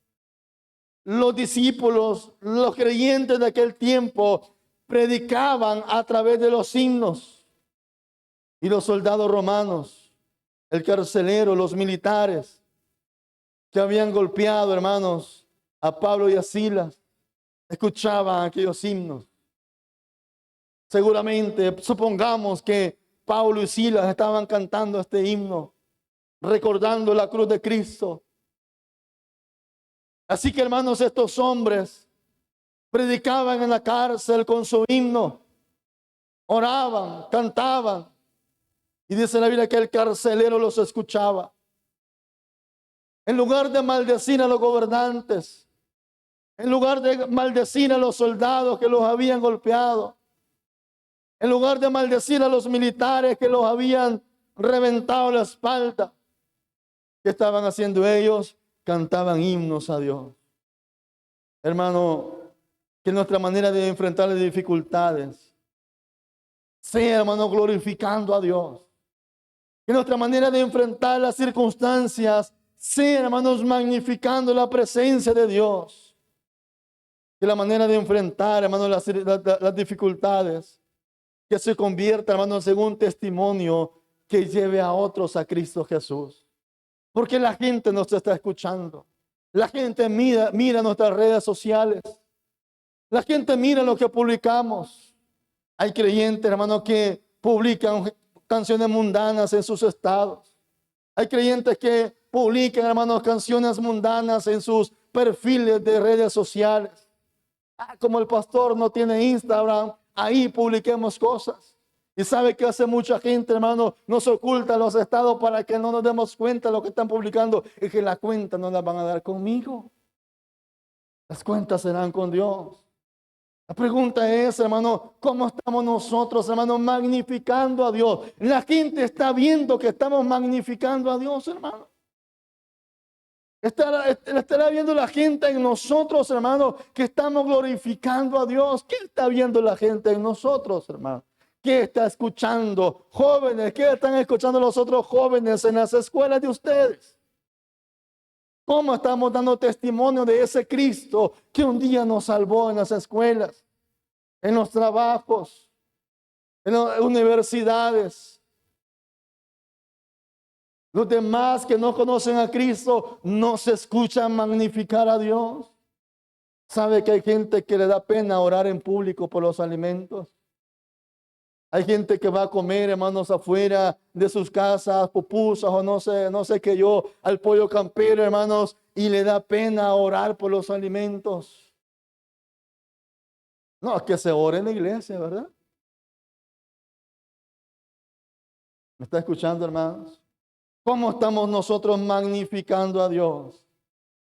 Los discípulos, los creyentes de aquel tiempo, predicaban a través de los himnos. Y los soldados romanos, el carcelero, los militares que habían golpeado, hermanos, a Pablo y a Silas, escuchaban aquellos himnos. Seguramente, supongamos que Pablo y Silas estaban cantando este himno, recordando la cruz de Cristo. Así que, hermanos, estos hombres predicaban en la cárcel con su himno, oraban, cantaban, y dice la Biblia que el carcelero los escuchaba. En lugar de maldecir a los gobernantes, en lugar de maldecir a los soldados que los habían golpeado, en lugar de maldecir a los militares que los habían reventado la espalda, ¿qué estaban haciendo ellos? Cantaban himnos a Dios. Hermano, que nuestra manera de enfrentar las dificultades sea, hermano, glorificando a Dios. Que nuestra manera de enfrentar las circunstancias sea, hermanos, magnificando la presencia de Dios. Que la manera de enfrentar, hermanos, las dificultades, que se convierta, hermanos, en un testimonio que lleve a otros a Cristo Jesús. Porque la gente nos está escuchando. La gente mira nuestras redes sociales. La gente mira lo que publicamos. Hay creyentes, hermanos, que publican canciones mundanas en sus estados. Hay creyentes que publican, hermanos, canciones mundanas en sus perfiles de redes sociales. Como el pastor no tiene Instagram, ahí publiquemos cosas. Y sabe que hace mucha gente, hermano, nos oculta los estados para que no nos demos cuenta de lo que están publicando, y que la cuenta no la van a dar conmigo. Las cuentas serán con Dios. La pregunta es, hermano, ¿cómo estamos nosotros, hermano, magnificando a Dios? La gente está viendo que estamos magnificando a Dios, hermano. Estará viendo la gente en nosotros, hermano, que estamos glorificando a Dios. ¿Qué está viendo la gente en nosotros, hermano? ¿Qué está escuchando? Jóvenes, ¿qué están escuchando los otros jóvenes en las escuelas de ustedes? ¿Cómo estamos dando testimonio de ese Cristo que un día nos salvó en las escuelas, en los trabajos, en las universidades? Los demás que no conocen a Cristo no se escuchan magnificar a Dios. ¿Sabe que hay gente que le da pena orar en público por los alimentos? Hay gente que va a comer, hermanos, afuera de sus casas, pupusas o no sé qué yo, al pollo campero, hermanos, y le da pena orar por los alimentos. No, que se ore en la iglesia, ¿verdad? ¿Me está escuchando, hermanos? ¿Cómo estamos nosotros magnificando a Dios?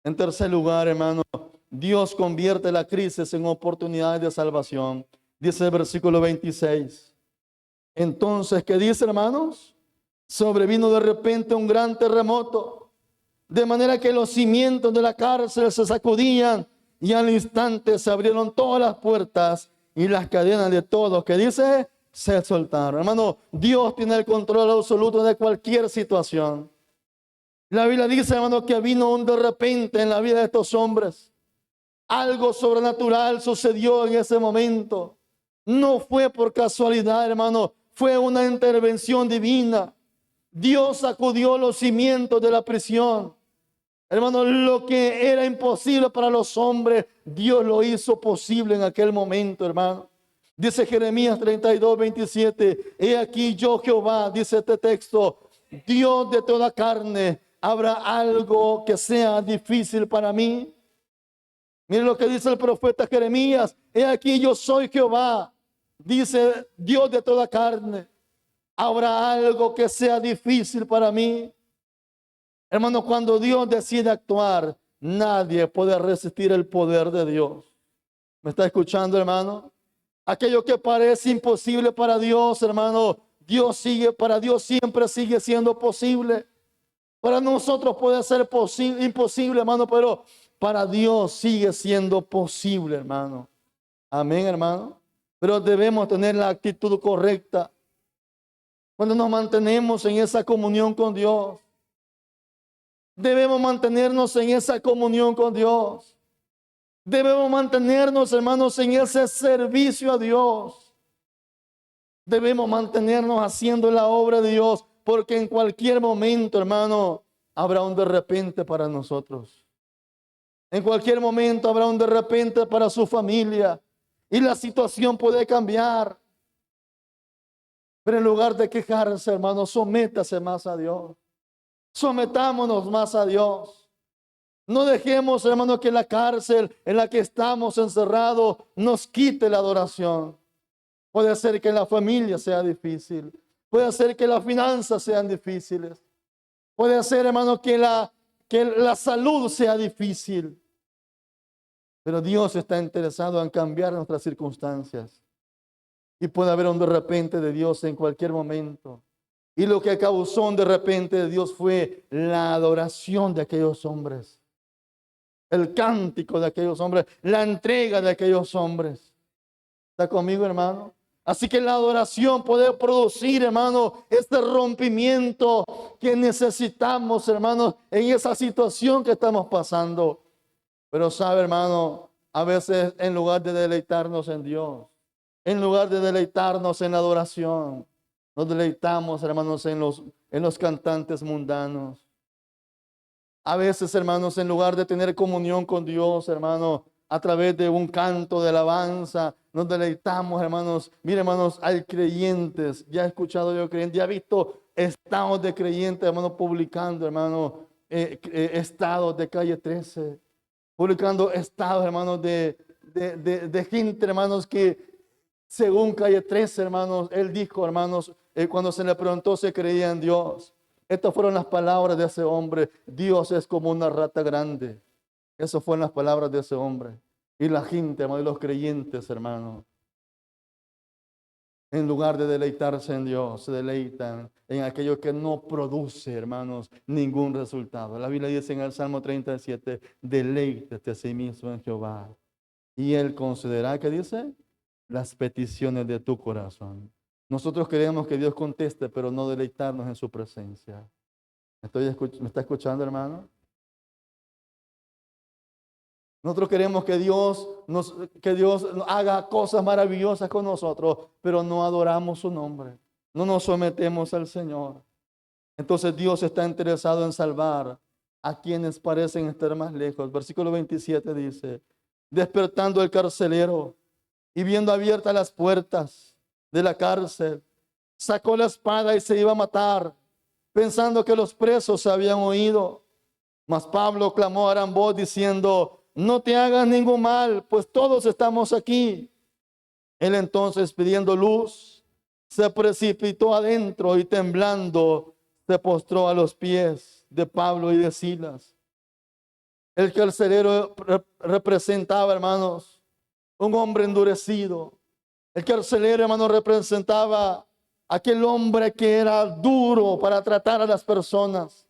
En tercer lugar, hermano, Dios convierte la crisis en oportunidades de salvación. Dice el versículo 26. Entonces, ¿qué dice, hermanos? Sobrevino de repente un gran terremoto, de manera que los cimientos de la cárcel se sacudían, y al instante se abrieron todas las puertas y las cadenas de todos, ¿qué dice? Se soltaron. Hermano, Dios tiene el control absoluto de cualquier situación. La Biblia dice, hermano, que vino un de repente en la vida de estos hombres. Algo sobrenatural sucedió en ese momento. No fue por casualidad, hermano. Fue una intervención divina. Dios sacudió los cimientos de la prisión. Hermano, lo que era imposible para los hombres, Dios lo hizo posible en aquel momento, hermano. Dice Jeremías 32:27. He aquí yo, Jehová, dice este texto, Dios de toda carne. ¿Habrá algo que sea difícil para mí? Miren lo que dice el profeta Jeremías. He aquí yo soy Jehová, dice Dios de toda carne. ¿Habrá algo que sea difícil para mí? Hermano, cuando Dios decide actuar, nadie puede resistir el poder de Dios. ¿Me está escuchando, hermano? Aquello que parece imposible para Dios, hermano, para Dios siempre sigue siendo posible. Para nosotros puede ser imposible, hermano, pero para Dios sigue siendo posible, hermano. Amén, hermano. Pero debemos tener la actitud correcta. Cuando nos mantenemos en esa comunión con Dios, debemos mantenernos en esa comunión con Dios. Debemos mantenernos, hermanos, en ese servicio a Dios. Debemos mantenernos haciendo la obra de Dios, porque en cualquier momento, hermano, habrá un de repente para nosotros. En cualquier momento habrá un de repente para su familia. Y la situación puede cambiar. Pero en lugar de quejarse, hermano, sométase más a Dios. Sometámonos más a Dios. No dejemos, hermano, que la cárcel en la que estamos encerrados nos quite la adoración. Puede ser que la familia sea difícil. Puede ser que las finanzas sean difíciles. Puede ser, hermano, que la salud sea difícil. Pero Dios está interesado en cambiar nuestras circunstancias. Y puede haber un de repente de Dios en cualquier momento. Y lo que causó un de repente de Dios fue la adoración de aquellos hombres. El cántico de aquellos hombres. La entrega de aquellos hombres. ¿Está conmigo, hermano? Así que la adoración puede producir, hermano, este rompimiento que necesitamos, hermano, en esa situación que estamos pasando. Pero sabe, hermano, a veces en lugar de deleitarnos en Dios, en lugar de deleitarnos en la adoración, nos deleitamos, hermanos, en los cantantes mundanos. A veces, hermanos, en lugar de tener comunión con Dios, hermano, a través de un canto de alabanza, nos deleitamos, hermanos. Mire, hermanos, hay creyentes, ya he escuchado yo creyentes, ya he visto estados de creyentes, hermanos, publicando, hermanos, estados de calle 13, publicando estados, hermanos, de gente, hermanos, que según calle 13, hermanos, él dijo, hermanos, cuando se le preguntó si creía en Dios, estas fueron las palabras de ese hombre: Dios es como una rata grande. Esas fueron las palabras de ese hombre. Y la gente, hermano, y los creyentes, hermano, en lugar de deleitarse en Dios, se deleitan en aquello que no produce, hermanos, ningún resultado. La Biblia dice en el Salmo 37, deleítate a sí mismo en Jehová, y Él concederá, ¿qué dice? Las peticiones de tu corazón. Nosotros queremos que Dios conteste, pero no deleitarnos en su presencia. ¿Me está escuchando, hermano? Nosotros queremos que Dios haga cosas maravillosas con nosotros, pero no adoramos su nombre. No nos sometemos al Señor. Entonces Dios está interesado en salvar a quienes parecen estar más lejos. Versículo 27 dice, despertando el carcelero y viendo abiertas las puertas de la cárcel, sacó la espada y se iba a matar, pensando que los presos se habían huido. Mas Pablo clamó a gran voz diciendo, no te hagas ningún mal, pues todos estamos aquí. Él entonces, pidiendo luz, se precipitó adentro y temblando se postró a los pies de Pablo y de Silas. El carcelero representaba, hermanos, un hombre endurecido. El carcelero, hermano, representaba aquel hombre que era duro para tratar a las personas.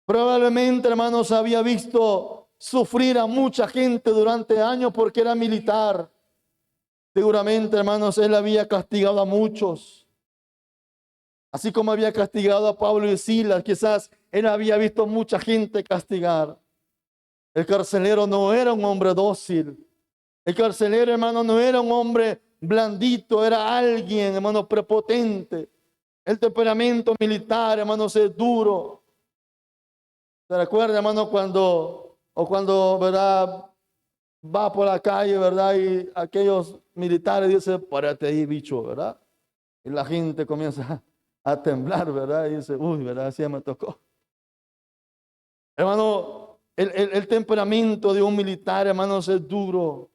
Probablemente, hermanos, había visto sufrir a mucha gente durante años porque era militar. Seguramente, hermanos, él había castigado a muchos. Así como había castigado a Pablo y Silas, quizás él había visto mucha gente castigar. El carcelero no era un hombre dócil. El carcelero, hermano, no era un hombre blandito, era alguien, hermano, prepotente. El temperamento militar, hermano, es duro. ¿Se recuerda, hermano, cuando, verdad, va por la calle, verdad, y aquellos militares dicen, párate ahí, bicho, verdad? Y la gente comienza a temblar, verdad, y dice, uy, verdad, así me tocó. Hermano, el temperamento de un militar, hermanos, es duro.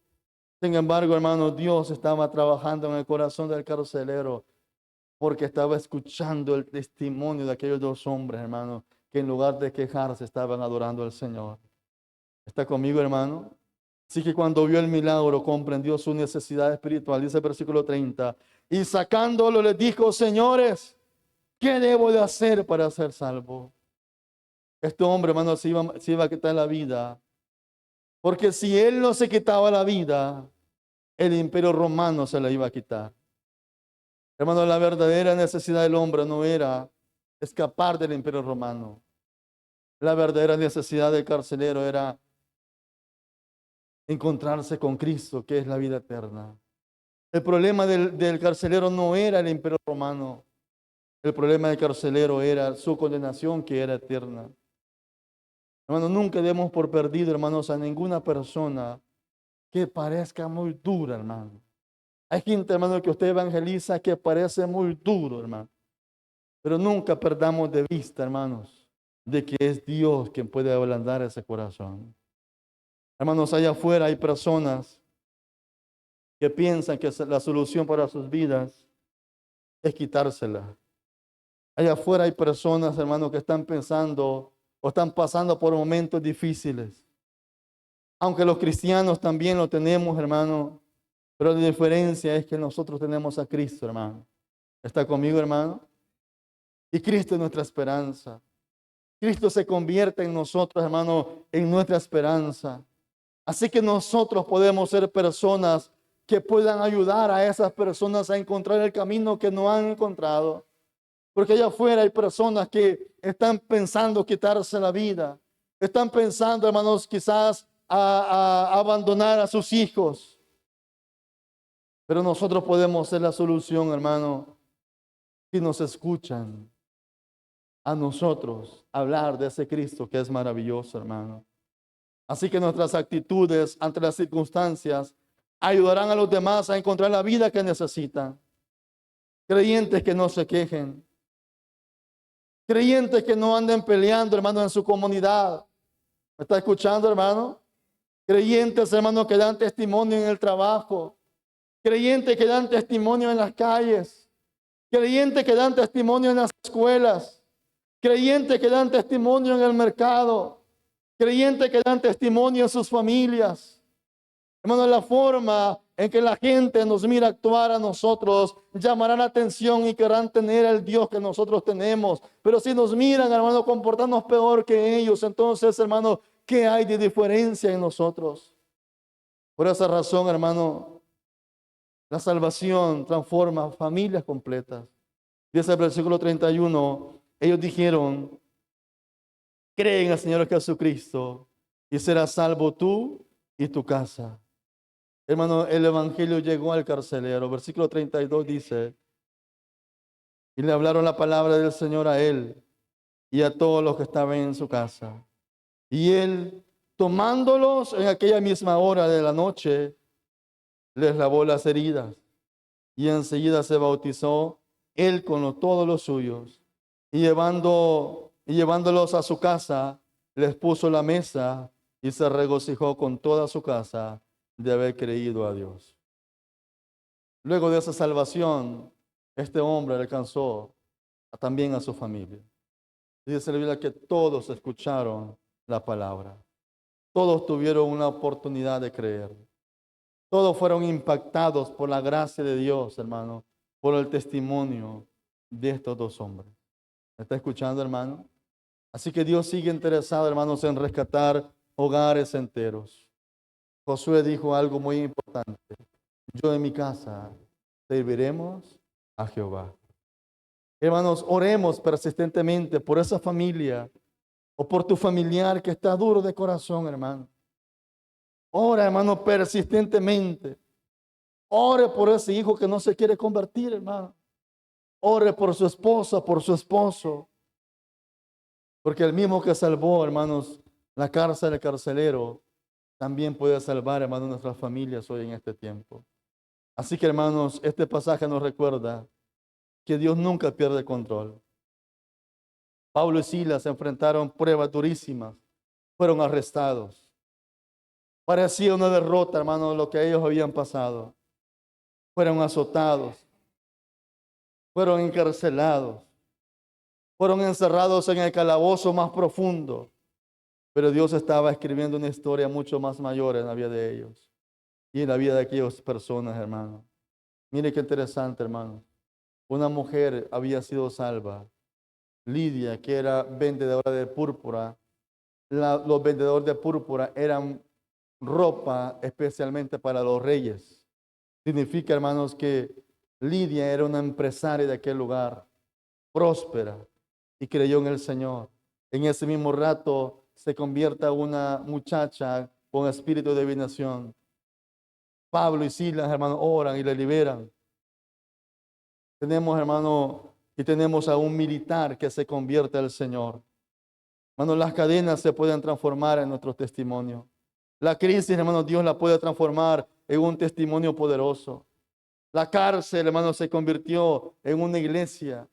Sin embargo, hermano, Dios estaba trabajando en el corazón del carcelero porque estaba escuchando el testimonio de aquellos dos hombres, hermano, que en lugar de quejarse estaban adorando al Señor. ¿Está conmigo, hermano? Así que cuando vio el milagro, comprendió su necesidad espiritual. Dice el versículo 30. Y sacándolo les dijo, señores, ¿qué debo de hacer para ser salvo? Este hombre, hermano, se iba a quitar la vida. Porque si él no se quitaba la vida, el imperio romano se la iba a quitar. Hermano, la verdadera necesidad del hombre no era escapar del imperio romano. La verdadera necesidad del carcelero era encontrarse con Cristo, que es la vida eterna. El problema del carcelero no era el imperio romano. El problema del carcelero era su condenación, que era eterna. Hermano, nunca demos por perdido, hermanos, a ninguna persona que parezca muy dura, hermano. Hay gente, hermano, que usted evangeliza que parece muy duro, hermano. Pero nunca perdamos de vista, hermanos, de que es Dios quien puede ablandar ese corazón. Hermanos, allá afuera hay personas que piensan que la solución para sus vidas es quitársela. Allá afuera hay personas, hermanos, que están pensando o están pasando por momentos difíciles. Aunque los cristianos también lo tenemos, hermano, pero la diferencia es que nosotros tenemos a Cristo, hermano. ¿Está conmigo, hermano? Y Cristo es nuestra esperanza. Cristo se convierte en nosotros, hermano, en nuestra esperanza. Así que nosotros podemos ser personas que puedan ayudar a esas personas a encontrar el camino que no han encontrado. Porque allá afuera hay personas que están pensando quitarse la vida. Están pensando, hermanos, quizás a abandonar a sus hijos. Pero nosotros podemos ser la solución, hermano, si nos escuchan a nosotros hablar de ese Cristo que es maravilloso, hermano. Así que nuestras actitudes ante las circunstancias ayudarán a los demás a encontrar la vida que necesitan. Creyentes que no se quejen. Creyentes que no anden peleando, hermano, en su comunidad. ¿Me está escuchando, hermano? Creyentes, hermano, que dan testimonio en el trabajo. Creyentes que dan testimonio en las calles. Creyentes que dan testimonio en las escuelas. Creyentes que dan testimonio en el mercado. Creyentes que dan testimonio en sus familias. Hermano, la forma en que la gente nos mira actuar a nosotros llamará la atención y querrán tener el Dios que nosotros tenemos. Pero si nos miran, hermano, comportarnos peor que ellos, entonces, hermano, ¿qué hay de diferencia en nosotros? Por esa razón, hermano, la salvación transforma familias completas. Dice el versículo 31, ellos dijeron, cree en el Señor Jesucristo y serás salvo tú y tu casa. Hermano, el evangelio llegó al carcelero. Versículo 32 dice, y le hablaron la palabra del Señor a él y a todos los que estaban en su casa. Y él, tomándolos en aquella misma hora de la noche, les lavó las heridas. Y enseguida se bautizó él con todos los suyos. Y llevándolos a su casa, les puso la mesa y se regocijó con toda su casa de haber creído a Dios. Luego de esa salvación, este hombre alcanzó también a su familia. Dice la Biblia que todos escucharon la palabra. Todos tuvieron una oportunidad de creer. Todos fueron impactados por la gracia de Dios, hermano, por el testimonio de estos dos hombres. ¿Me está escuchando, hermano? Así que Dios sigue interesado, hermanos, en rescatar hogares enteros. Josué dijo algo muy importante. Yo en mi casa serviremos a Jehová. Hermanos, oremos persistentemente por esa familia o por tu familiar que está duro de corazón, hermano. Ora, hermano, persistentemente. Ore por ese hijo que no se quiere convertir, hermano. Ore por su esposa, por su esposo. Porque el mismo que salvó, hermanos, la cárcel del carcelero, también puede salvar, hermanos, nuestras familias hoy en este tiempo. Así que, hermanos, este pasaje nos recuerda que Dios nunca pierde el control. Pablo y Silas enfrentaron pruebas durísimas, fueron arrestados. Parecía una derrota, hermano, lo que ellos habían pasado. Fueron azotados, fueron encarcelados, fueron encerrados en el calabozo más profundo. Pero Dios estaba escribiendo una historia mucho más mayor en la vida de ellos y en la vida de aquellas personas, hermano. Mire qué interesante, hermano. Una mujer había sido salva, Lidia, que era vendedora de púrpura. Los vendedores de púrpura eran ropa especialmente para los reyes. Significa, hermanos, que Lidia era una empresaria de aquel lugar, próspera, y creyó en el Señor. En ese mismo rato se convierte en una muchacha con espíritu de divinación. Pablo y Silas, hermanos, oran y le liberan. Tenemos, hermano, y tenemos a un militar que se convierte al Señor. Hermano, las cadenas se pueden transformar en nuestro testimonio. La crisis, hermano, Dios la puede transformar en un testimonio poderoso. La cárcel, hermano, se convirtió en una iglesia.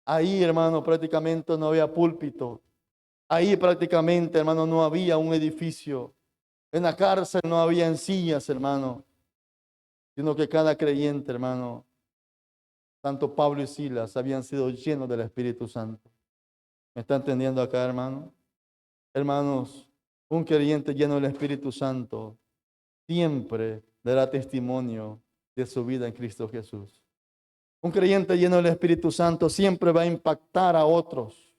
Ahí, hermano, prácticamente no había púlpito. Ahí prácticamente, hermano, no había un edificio. En la cárcel no había sillas, hermano, sino que cada creyente, hermano, tanto Pablo y Silas habían sido llenos del Espíritu Santo. ¿Me está entendiendo acá, hermano? Hermanos, un creyente lleno del Espíritu Santo siempre dará testimonio de su vida en Cristo Jesús. Un creyente lleno del Espíritu Santo siempre va a impactar a otros.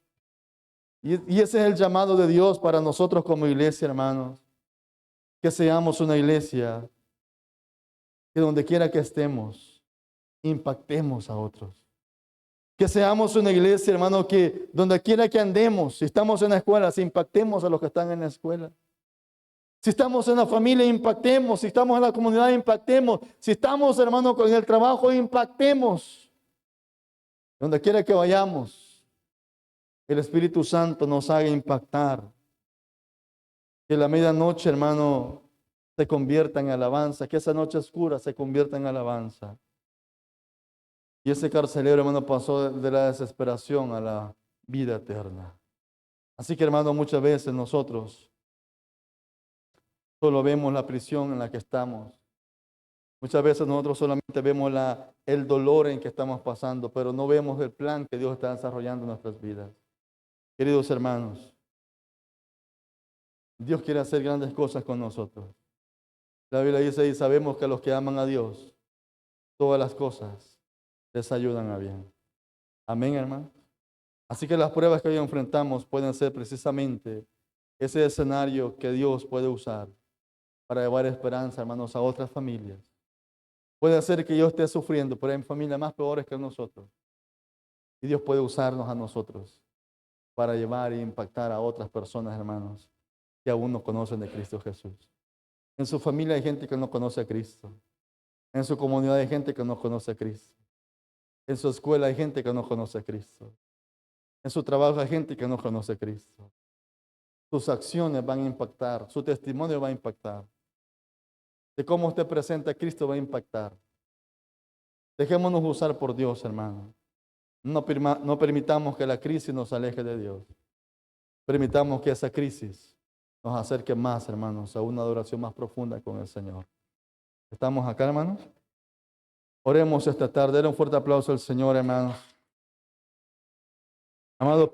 Y ese es el llamado de Dios para nosotros como iglesia, hermanos. Que seamos una iglesia que donde quiera que estemos, impactemos a otros. Que seamos una iglesia, hermano, que donde quiera que andemos, si estamos en la escuela, si impactemos a los que están en la escuela. Si estamos en la familia, impactemos. Si estamos en la comunidad, impactemos. Si estamos, hermano, con el trabajo, impactemos. Donde quiera que vayamos, el Espíritu Santo nos haga impactar. Que la medianoche, hermano, se convierta en alabanza. Que esa noche oscura se convierta en alabanza. Y ese carcelero, hermano, pasó de la desesperación a la vida eterna. Así que, hermano, muchas veces nosotros solo vemos la prisión en la que estamos. Muchas veces nosotros solamente vemos el dolor en que estamos pasando, pero no vemos el plan que Dios está desarrollando en nuestras vidas. Queridos hermanos, Dios quiere hacer grandes cosas con nosotros. La Biblia dice, y sabemos que a los que aman a Dios, todas las cosas les ayudan a bien. Amén, hermano. Así que las pruebas que hoy enfrentamos pueden ser precisamente ese escenario que Dios puede usar para llevar esperanza, hermanos, a otras familias. Puede ser que yo esté sufriendo, pero hay familias más peores que nosotros. Y Dios puede usarnos a nosotros para llevar e impactar a otras personas, hermanos, que aún no conocen de Cristo Jesús. En su familia hay gente que no conoce a Cristo. En su comunidad hay gente que no conoce a Cristo. En su escuela hay gente que no conoce a Cristo. En su trabajo hay gente que no conoce a Cristo. Sus acciones van a impactar, su testimonio va a impactar. De cómo usted presenta a Cristo va a impactar. Dejémonos usar por Dios, hermano. No permitamos que la crisis nos aleje de Dios. Permitamos que esa crisis nos acerque más, hermanos, a una adoración más profunda con el Señor. ¿Estamos acá, hermanos? Oremos esta tarde. Denle un fuerte aplauso al Señor, hermanos. Amado